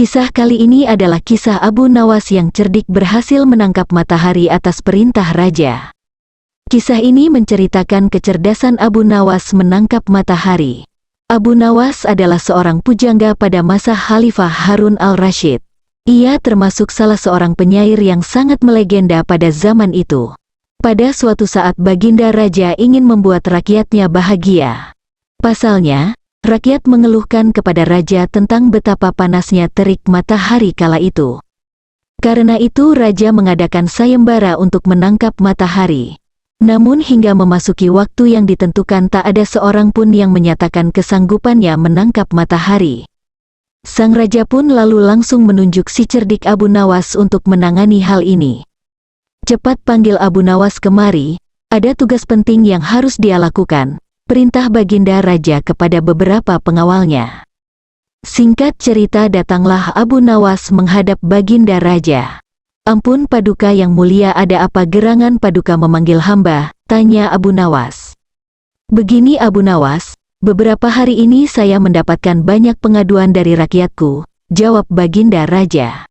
Kisah kali ini adalah kisah Abu Nawas yang cerdik berhasil menangkap matahari atas perintah raja. Kisah ini menceritakan kecerdasan Abu Nawas menangkap matahari. Abu Nawas adalah seorang pujangga pada masa Khalifah Harun al-Rashid. Ia termasuk salah seorang penyair yang sangat melegenda pada zaman itu. Pada suatu saat baginda raja ingin membuat rakyatnya bahagia. Pasalnya, rakyat mengeluhkan kepada raja tentang betapa panasnya terik matahari kala itu. Karena itu raja mengadakan sayembara untuk menangkap matahari. Namun hingga memasuki waktu yang ditentukan tak ada seorang pun yang menyatakan kesanggupannya menangkap matahari. Sang raja pun lalu langsung menunjuk si cerdik Abu Nawas untuk menangani hal ini. Cepat panggil Abu Nawas kemari, ada tugas penting yang harus dia lakukan, perintah baginda raja kepada beberapa pengawalnya. Singkat cerita datanglah Abu Nawas menghadap baginda raja. Ampun Paduka yang mulia, ada apa gerangan Paduka memanggil hamba, tanya Abu Nawas. Begini Abu Nawas, beberapa hari ini saya mendapatkan banyak pengaduan dari rakyatku, jawab baginda raja.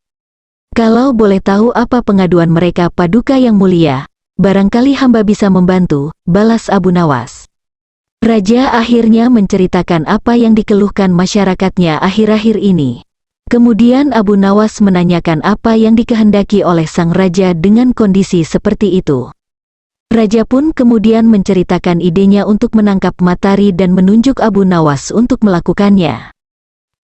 Kalau boleh tahu apa pengaduan mereka Paduka yang mulia, barangkali hamba bisa membantu, balas Abu Nawas. Raja akhirnya menceritakan apa yang dikeluhkan masyarakatnya akhir-akhir ini. Kemudian Abu Nawas menanyakan apa yang dikehendaki oleh sang raja dengan kondisi seperti itu. Raja pun kemudian menceritakan idenya untuk menangkap matahari dan menunjuk Abu Nawas untuk melakukannya.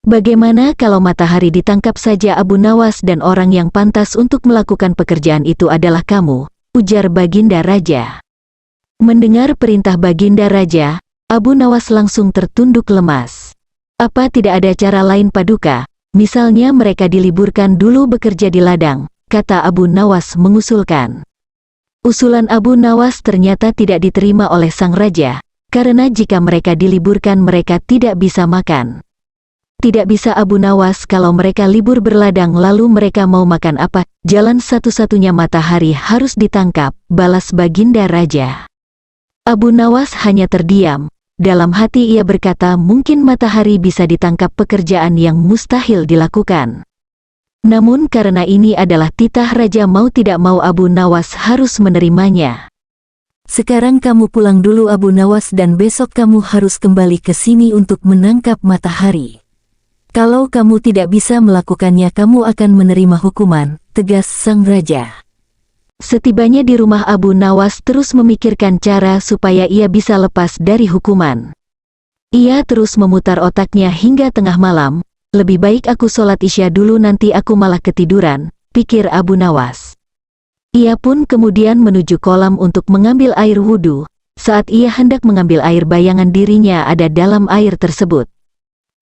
Bagaimana kalau matahari ditangkap saja Abu Nawas, dan orang yang pantas untuk melakukan pekerjaan itu adalah kamu, ujar baginda raja. Mendengar perintah baginda raja, Abu Nawas langsung tertunduk lemas. Apa tidak ada cara lain Paduka? Misalnya mereka diliburkan dulu bekerja di ladang, kata Abu Nawas mengusulkan. Usulan Abu Nawas ternyata tidak diterima oleh sang raja, karena jika mereka diliburkan mereka tidak bisa makan. Tidak bisa Abu Nawas, kalau mereka libur berladang lalu mereka mau makan apa? Jalan satu-satunya matahari harus ditangkap, balas baginda raja. Abu Nawas hanya terdiam. Dalam hati ia berkata mungkin matahari bisa ditangkap, pekerjaan yang mustahil dilakukan. Namun karena ini adalah titah raja, mau tidak mau Abu Nawas harus menerimanya. Sekarang kamu pulang dulu Abu Nawas, dan besok kamu harus kembali ke sini untuk menangkap matahari. Kalau kamu tidak bisa melakukannya kamu akan menerima hukuman, tegas sang raja. Setibanya di rumah Abu Nawas terus memikirkan cara supaya ia bisa lepas dari hukuman. Ia terus memutar otaknya hingga tengah malam, lebih baik aku sholat isya dulu nanti aku malah ketiduran, pikir Abu Nawas. Ia pun kemudian menuju kolam untuk mengambil air wudhu. Saat ia hendak mengambil air bayangan dirinya ada dalam air tersebut.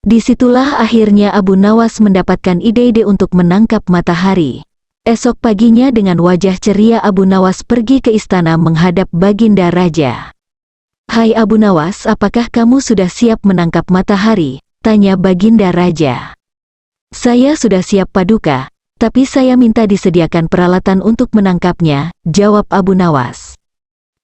Disitulah akhirnya Abu Nawas mendapatkan ide-ide untuk menangkap matahari. Esok paginya dengan wajah ceria Abu Nawas pergi ke istana menghadap baginda raja. Hai Abu Nawas, apakah kamu sudah siap menangkap matahari? Tanya baginda raja. Saya sudah siap Paduka, tapi saya minta disediakan peralatan untuk menangkapnya, jawab Abu Nawas.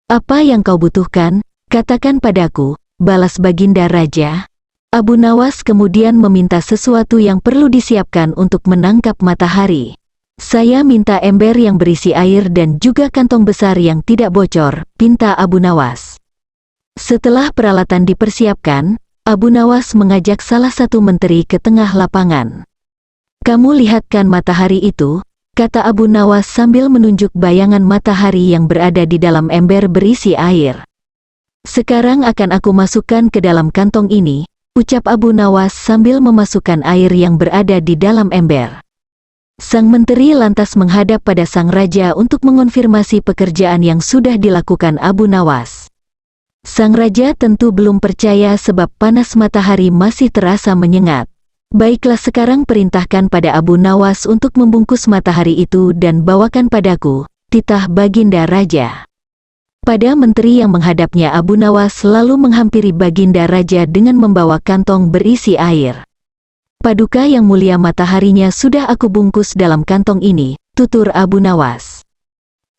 Apa yang kau butuhkan? Katakan padaku, balas baginda raja. Abu Nawas kemudian meminta sesuatu yang perlu disiapkan untuk menangkap matahari. Saya minta ember yang berisi air dan juga kantong besar yang tidak bocor, pinta Abu Nawas. Setelah peralatan dipersiapkan, Abu Nawas mengajak salah satu menteri ke tengah lapangan. Kamu lihatkan matahari itu, kata Abu Nawas sambil menunjuk bayangan matahari yang berada di dalam ember berisi air. Sekarang akan aku masukkan ke dalam kantong ini, ucap Abu Nawas sambil memasukkan air yang berada di dalam ember. Sang menteri lantas menghadap pada sang raja untuk mengonfirmasi pekerjaan yang sudah dilakukan Abu Nawas. Sang raja tentu belum percaya sebab panas matahari masih terasa menyengat. Baiklah, sekarang perintahkan pada Abu Nawas untuk membungkus matahari itu dan bawakan padaku, titah baginda raja. Pada menteri yang menghadapnya Abu Nawas lalu menghampiri baginda raja dengan membawa kantong berisi air. Paduka yang mulia, mataharinya sudah aku bungkus dalam kantong ini, tutur Abu Nawas.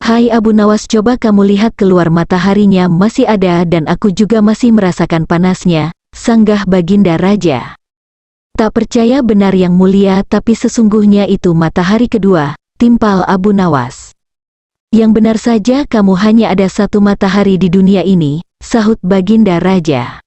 Hai Abu Nawas, coba kamu lihat keluar, mataharinya masih ada dan aku juga masih merasakan panasnya, sanggah baginda raja. Tak percaya benar yang mulia, tapi sesungguhnya itu matahari kedua, timpal Abu Nawas. Yang benar saja, kamu hanya ada satu matahari di dunia ini, sahut Baginda Raja.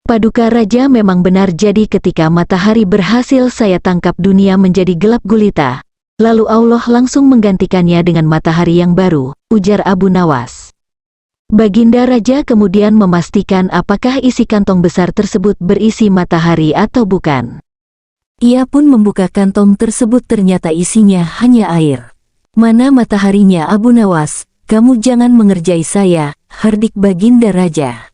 Paduka Raja memang benar, jadi ketika matahari berhasil saya tangkap dunia menjadi gelap gulita, lalu Allah langsung menggantikannya dengan matahari yang baru, ujar Abu Nawas. Baginda Raja kemudian memastikan apakah isi kantong besar tersebut berisi matahari atau bukan. Ia pun membuka kantong tersebut, ternyata isinya hanya air. Mana mataharinya Abu Nawas, kamu jangan mengerjai saya, herdik Baginda Raja.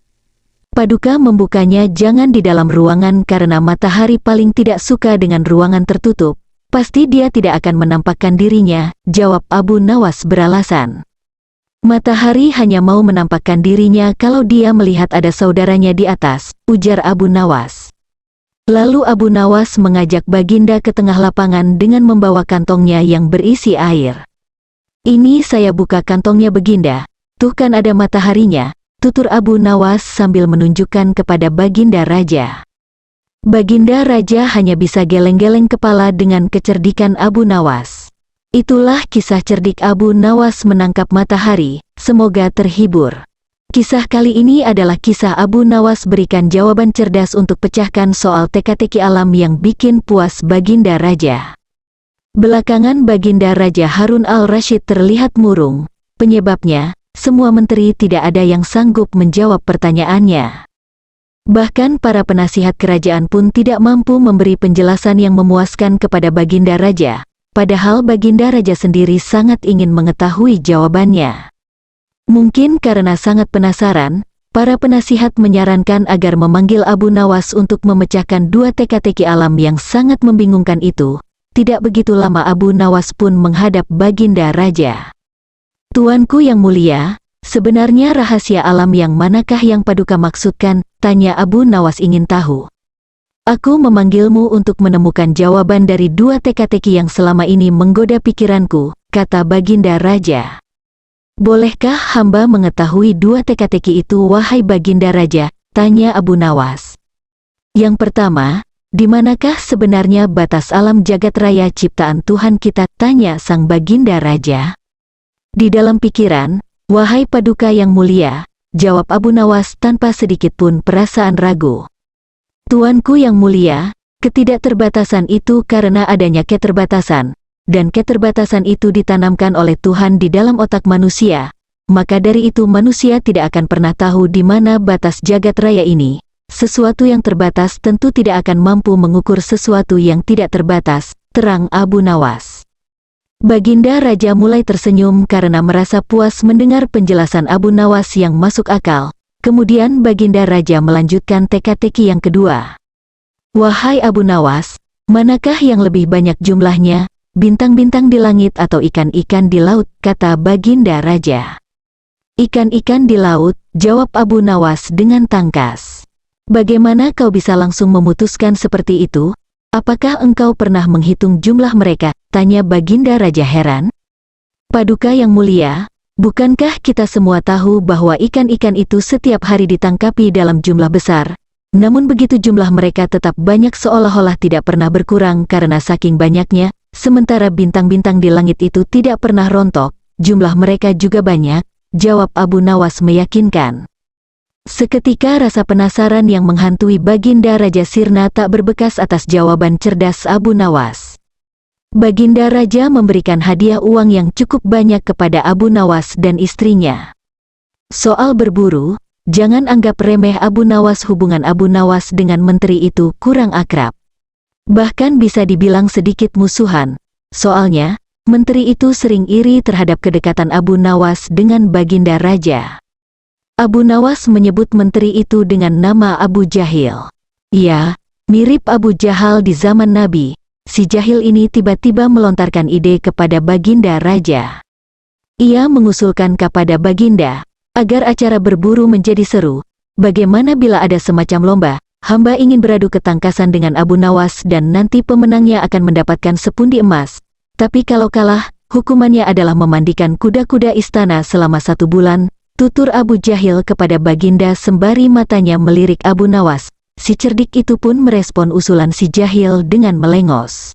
Paduka membukanya, jangan di dalam ruangan karena matahari paling tidak suka dengan ruangan tertutup. Pasti dia tidak akan menampakkan dirinya, jawab Abu Nawas beralasan. Matahari hanya mau menampakkan dirinya kalau dia melihat ada saudaranya di atas, ujar Abu Nawas. Lalu Abu Nawas mengajak Baginda ke tengah lapangan dengan membawa kantongnya yang berisi air. Ini saya buka kantongnya Baginda, tuh kan ada mataharinya, tutur Abu Nawas sambil menunjukkan kepada Baginda Raja. Baginda Raja hanya bisa geleng-geleng kepala dengan kecerdikan Abu Nawas. Itulah kisah cerdik Abu Nawas menangkap matahari, semoga terhibur. Kisah kali ini adalah kisah Abu Nawas berikan jawaban cerdas untuk pecahkan soal teka-teki alam yang bikin puas Baginda Raja. Belakangan Baginda Raja Harun al-Rashid terlihat murung. Penyebabnya, semua menteri tidak ada yang sanggup menjawab pertanyaannya. Bahkan para penasihat kerajaan pun tidak mampu memberi penjelasan yang memuaskan kepada Baginda Raja, padahal Baginda Raja sendiri sangat ingin mengetahui jawabannya. Mungkin karena sangat penasaran, para penasihat menyarankan agar memanggil Abu Nawas untuk memecahkan dua teka-teki alam yang sangat membingungkan itu. Tidak begitu lama Abu Nawas pun menghadap Baginda Raja. Tuanku yang mulia, sebenarnya rahasia alam yang manakah yang Paduka maksudkan? Tanya Abu Nawas ingin tahu. Aku memanggilmu untuk menemukan jawaban dari dua teka-teki yang selama ini menggoda pikiranku, kata Baginda Raja. Bolehkah hamba mengetahui dua teka-teki itu wahai Baginda Raja? Tanya Abu Nawas. Yang pertama, di manakah sebenarnya batas alam jagat raya ciptaan Tuhan kita? Tanya sang Baginda Raja. Di dalam pikiran, wahai Paduka yang mulia, jawab Abu Nawas tanpa sedikit pun perasaan ragu. Tuanku yang mulia, ketidakterbatasan itu karena adanya keterbatasan, dan keterbatasan itu ditanamkan oleh Tuhan di dalam otak manusia, maka dari itu manusia tidak akan pernah tahu di mana batas jagat raya ini. Sesuatu yang terbatas tentu tidak akan mampu mengukur sesuatu yang tidak terbatas, terang Abu Nawas. Baginda Raja mulai tersenyum karena merasa puas mendengar penjelasan Abu Nawas yang masuk akal. Kemudian Baginda Raja melanjutkan teka-teki yang kedua. Wahai Abu Nawas, manakah yang lebih banyak jumlahnya, bintang-bintang di langit atau ikan-ikan di laut? Kata Baginda Raja. Ikan-ikan di laut, jawab Abu Nawas dengan tangkas. Bagaimana kau bisa langsung memutuskan seperti itu? Apakah engkau pernah menghitung jumlah mereka? Tanya Baginda Raja heran. Paduka yang mulia, bukankah kita semua tahu bahwa ikan-ikan itu setiap hari ditangkapi dalam jumlah besar? Namun begitu jumlah mereka tetap banyak, seolah-olah tidak pernah berkurang karena saking banyaknya, sementara bintang-bintang di langit itu tidak pernah rontok, jumlah mereka juga banyak, jawab Abu Nawas meyakinkan. Seketika rasa penasaran yang menghantui Baginda Raja sirna tak berbekas atas jawaban cerdas Abu Nawas. Baginda Raja memberikan hadiah uang yang cukup banyak kepada Abu Nawas dan istrinya. Soal berburu, jangan anggap remeh Abu Nawas. Hubungan Abu Nawas dengan menteri itu kurang akrab. Bahkan bisa dibilang sedikit musuhan. Soalnya, menteri itu sering iri terhadap kedekatan Abu Nawas dengan Baginda Raja. Abu Nawas menyebut menteri itu dengan nama Abu Jahil. Ya, mirip Abu Jahal di zaman Nabi. Si jahil ini tiba-tiba melontarkan ide kepada Baginda Raja. Ia mengusulkan kepada Baginda, agar acara berburu menjadi seru. Bagaimana bila ada semacam lomba? Hamba ingin beradu ketangkasan dengan Abu Nawas dan nanti pemenangnya akan mendapatkan sepundi emas. Tapi kalau kalah, hukumannya adalah memandikan kuda-kuda istana selama 1 bulan. Tutur Abu Jahil kepada Baginda sembari matanya melirik Abu Nawas. si cerdik itu pun merespon usulan si jahil dengan melengos.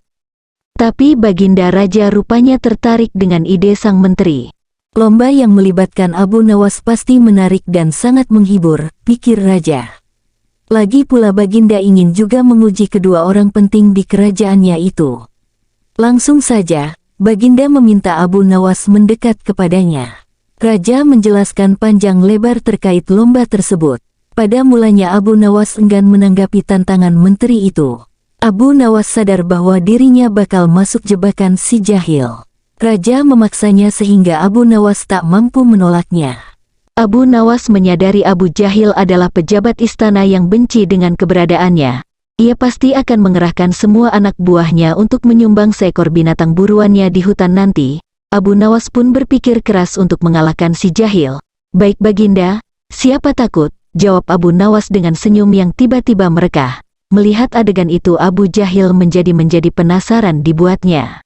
Tapi Baginda Raja rupanya tertarik dengan ide sang menteri. Lomba yang melibatkan Abu Nawas pasti menarik dan sangat menghibur, pikir Raja. Lagi pula Baginda ingin juga menguji kedua orang penting di kerajaannya itu. Langsung saja, Baginda meminta Abu Nawas mendekat kepadanya. Raja menjelaskan panjang lebar terkait lomba tersebut. Pada mulanya Abu Nawas enggan menanggapi tantangan menteri itu. Abu Nawas sadar bahwa dirinya bakal masuk jebakan si jahil. Raja memaksanya sehingga Abu Nawas tak mampu menolaknya. Abu Nawas menyadari Abu Jahil adalah pejabat istana yang benci dengan keberadaannya. Ia pasti akan mengerahkan semua anak buahnya untuk menyumbang seekor binatang buruannya di hutan nanti. Abu Nawas pun berpikir keras untuk mengalahkan si jahil. Baik Baginda, siapa takut? Jawab Abu Nawas dengan senyum yang tiba-tiba merekah. Melihat adegan itu Abu Jahil menjadi penasaran dibuatnya.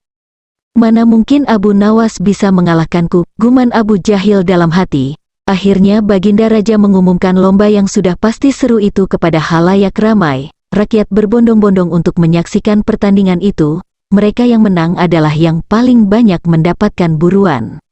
Mana mungkin Abu Nawas bisa mengalahkanku, guman Abu Jahil dalam hati. Akhirnya Baginda Raja mengumumkan lomba yang sudah pasti seru itu kepada halayak ramai. Rakyat berbondong-bondong untuk menyaksikan pertandingan itu. Mereka yang menang adalah yang paling banyak mendapatkan buruan.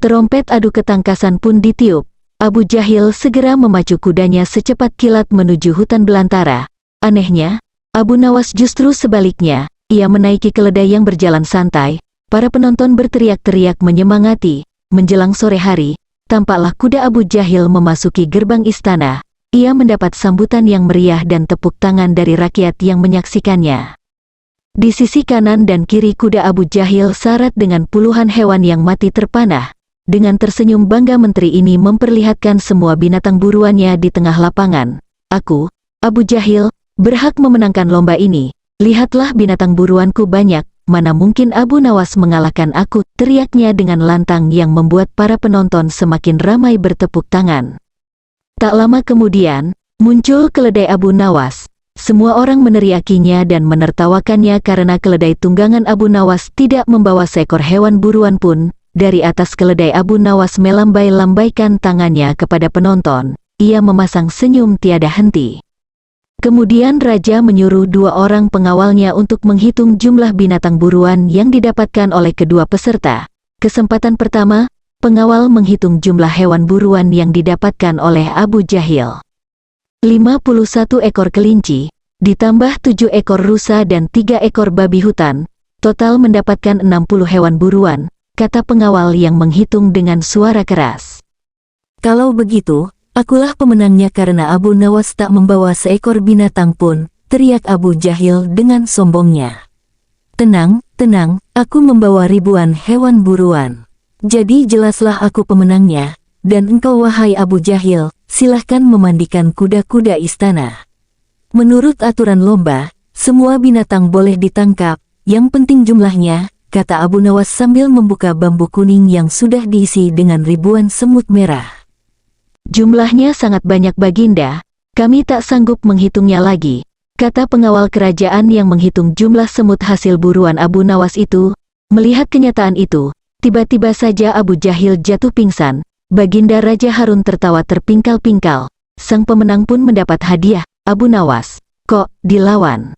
Terompet adu ketangkasan pun ditiup. Abu Jahil segera memacu kudanya secepat kilat menuju hutan belantara. Anehnya, Abu Nawas justru sebaliknya, ia menaiki keledai yang berjalan santai. Para penonton berteriak-teriak menyemangati. Menjelang sore hari, tampaklah kuda Abu Jahil memasuki gerbang istana. Ia mendapat sambutan yang meriah dan tepuk tangan dari rakyat yang menyaksikannya. Di sisi kanan dan kiri kuda Abu Jahil syarat dengan puluhan hewan yang mati terpanah. Dengan tersenyum bangga menteri ini memperlihatkan semua binatang buruannya di tengah lapangan. Aku, Abu Jahil, berhak memenangkan lomba ini. Lihatlah binatang buruanku banyak, mana mungkin Abu Nawas mengalahkan aku, teriaknya dengan lantang yang membuat para penonton semakin ramai bertepuk tangan. Tak lama kemudian, muncul keledai Abu Nawas. Semua orang meneriakinya dan menertawakannya karena keledai tunggangan Abu Nawas tidak membawa seekor hewan buruan pun. Dari atas keledai Abu Nawas melambai-lambaikan tangannya kepada penonton. Ia memasang senyum tiada henti. Kemudian Raja menyuruh 2 orang pengawalnya untuk menghitung jumlah binatang buruan yang didapatkan oleh kedua peserta. Kesempatan pertama, pengawal menghitung jumlah hewan buruan yang didapatkan oleh Abu Jahil. 51 ekor kelinci, ditambah 7 ekor rusa dan 3 ekor babi hutan, total mendapatkan 60 hewan buruan, kata pengawal yang menghitung dengan suara keras. Kalau begitu, akulah pemenangnya karena Abu Nawas tak membawa seekor binatang pun, teriak Abu Jahil dengan sombongnya. Tenang, tenang, aku membawa ribuan hewan buruan. Jadi jelaslah aku pemenangnya, dan engkau wahai Abu Jahil, silahkan memandikan kuda-kuda istana. Menurut aturan lomba, semua binatang boleh ditangkap, yang penting jumlahnya, kata Abu Nawas sambil membuka bambu kuning yang sudah diisi dengan ribuan semut merah. Jumlahnya sangat banyak Baginda, kami tak sanggup menghitungnya lagi, kata pengawal kerajaan yang menghitung jumlah semut hasil buruan Abu Nawas itu. Melihat kenyataan itu, tiba-tiba saja Abu Jahil jatuh pingsan. Baginda Raja Harun tertawa terpingkal-pingkal. Sang pemenang pun mendapat hadiah. Abu Nawas, kok dilawan?